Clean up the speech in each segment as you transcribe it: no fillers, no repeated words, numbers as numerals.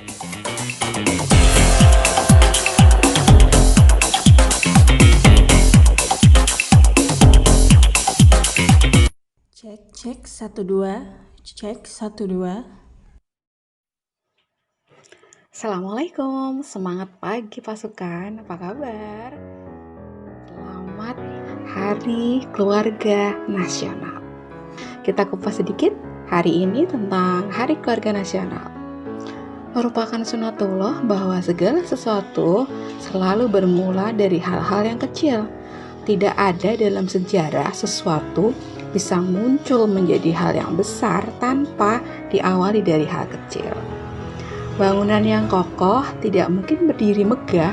Cek 1 2, cek 1 2. Assalamualaikum, semangat pagi pasukan, apa kabar? Selamat Hari Keluarga Nasional. Kita kupas sedikit hari ini tentang Hari Keluarga Nasional. Merupakan sunatullah bahwa segala sesuatu selalu bermula dari hal-hal yang kecil. Tidak ada dalam sejarah sesuatu bisa muncul menjadi hal yang besar tanpa diawali dari hal kecil. Bangunan yang kokoh tidak mungkin berdiri megah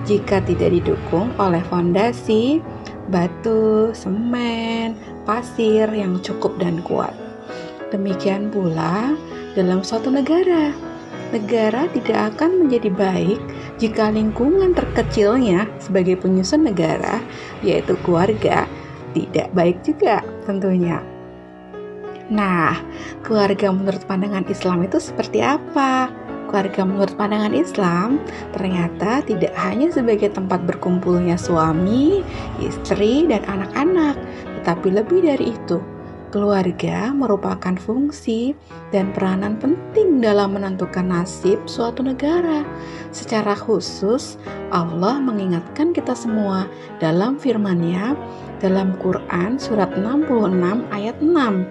jika tidak didukung oleh fondasi, batu, semen, pasir yang cukup dan kuat. Demikian pula dalam suatu negara. Negara tidak akan menjadi baik jika lingkungan terkecilnya sebagai penyusun negara, yaitu keluarga, tidak baik juga tentunya. Nah, keluarga menurut pandangan Islam itu seperti apa? Keluarga menurut pandangan Islam ternyata tidak hanya sebagai tempat berkumpulnya suami, istri, dan anak-anak, tetapi lebih dari itu. Keluarga merupakan fungsi dan peranan penting dalam menentukan nasib suatu negara. Secara khusus, Allah mengingatkan kita semua dalam firman-Nya dalam Quran surat 66 ayat 6.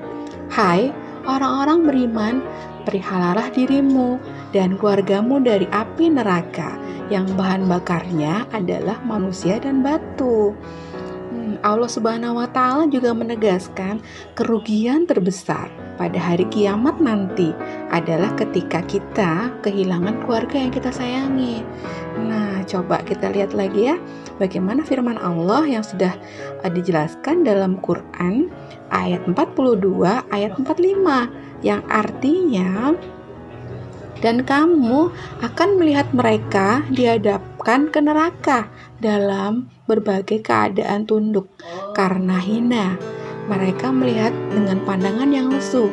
Hai orang-orang beriman, peliharalah dirimu dan keluargamu dari api neraka yang bahan bakarnya adalah manusia dan batu. Allah Subhanahu wa Ta'ala juga menegaskan kerugian terbesar pada hari kiamat nanti adalah ketika kita kehilangan keluarga yang kita sayangi. Nah, coba kita lihat lagi ya, bagaimana firman Allah yang sudah dijelaskan dalam Quran ayat 42 ayat 45 yang artinya, dan kamu akan melihat mereka dihadapkan ke neraka dalam berbagai keadaan tunduk karena hina. Mereka melihat dengan pandangan yang lesu,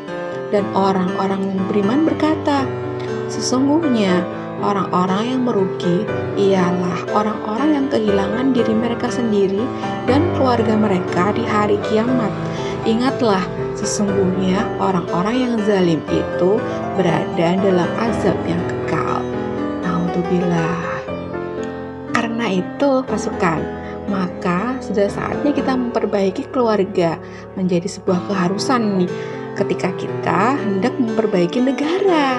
dan orang-orang yang beriman berkata, sesungguhnya orang-orang yang merugi ialah orang-orang yang kehilangan diri mereka sendiri dan keluarga mereka di hari kiamat. Ingatlah, sesungguhnya orang-orang yang zalim itu berada dalam azab yang kekal. Naudzubillah. Karena itu, pasukan, maka sudah saatnya kita memperbaiki keluarga menjadi sebuah keharusan nih ketika kita hendak memperbaiki negara.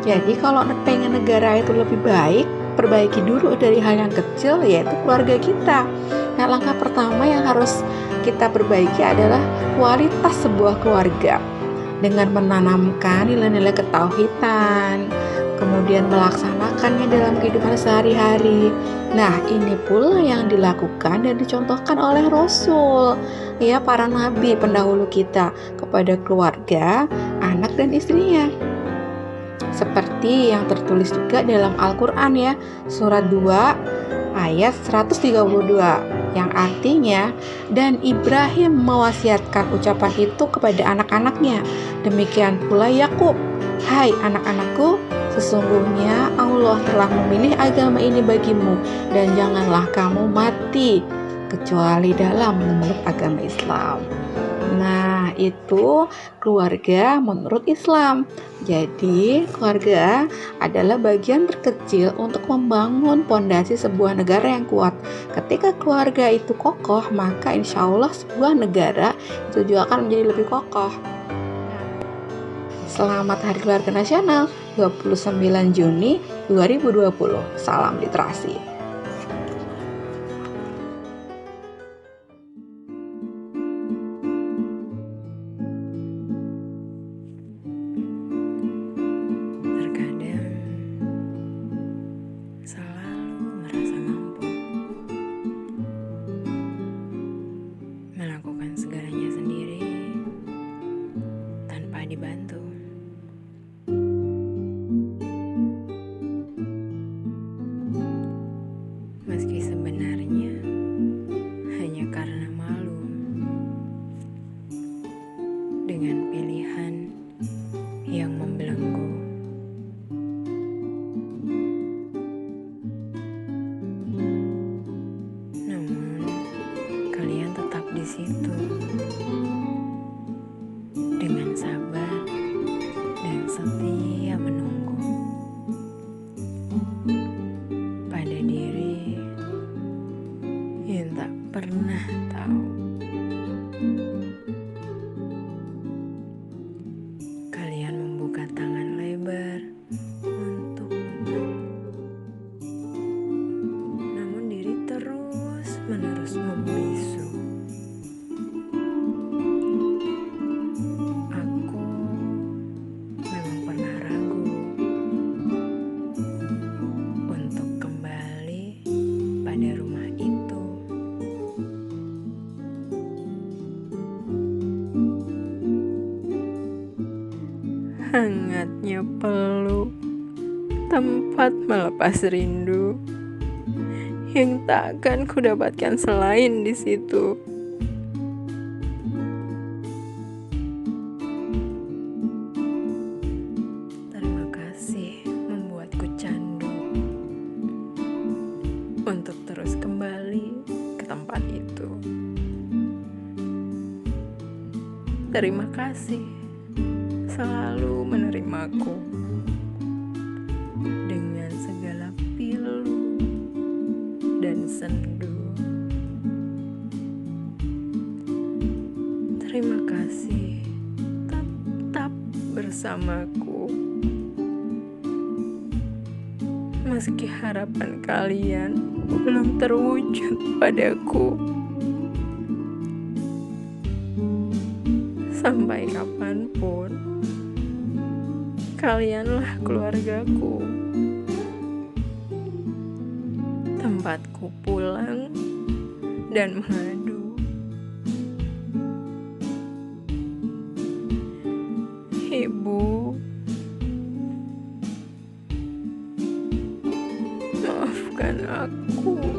Jadi kalau pengen negara itu lebih baik, perbaiki dulu dari hal yang kecil, yaitu keluarga kita. Nah, langkah pertama yang harus kita perbaiki adalah kualitas sebuah keluarga dengan menanamkan nilai-nilai ketauhidan, kemudian melaksanakannya dalam kehidupan sehari-hari. Nah, ini pula yang dilakukan dan dicontohkan oleh Rasul, ya, para nabi pendahulu kita kepada keluarga, anak dan istrinya. Seperti yang tertulis juga dalam Al-Quran ya, surat 2 ayat 132 yang artinya, dan Ibrahim mewasiatkan ucapan itu kepada anak-anaknya, demikian pula Yakub, hai anak-anakku, sesungguhnya Allah telah memilih agama ini bagimu dan janganlah kamu mati kecuali dalam memeluk agama Islam. Nah, itu keluarga menurut Islam. Jadi, keluarga adalah bagian terkecil untuk membangun pondasi sebuah negara yang kuat. Ketika keluarga itu kokoh, maka insya Allah sebuah negara itu juga akan menjadi lebih kokoh. Selamat Hari Keluarga Nasional 29 Juni 2020. Salam literasi. Terkadang selalu merasa mampu melakukan segalanya sendiri tanpa dibantu. hangatnya peluk, tempat melepas rindu yang takkan kudapatkan selain di situ. Terima kasih membuatku candu Untuk terus kembali ke tempat itu. Terima kasih selalu menerimaku dengan segala pilu dan sendu. Terima kasih tetap bersamaku meski harapan kalian belum terwujud padaku. Sampai kapanpun, kalianlah keluargaku, tempatku pulang dan mengadu. Ibu, maafkan aku.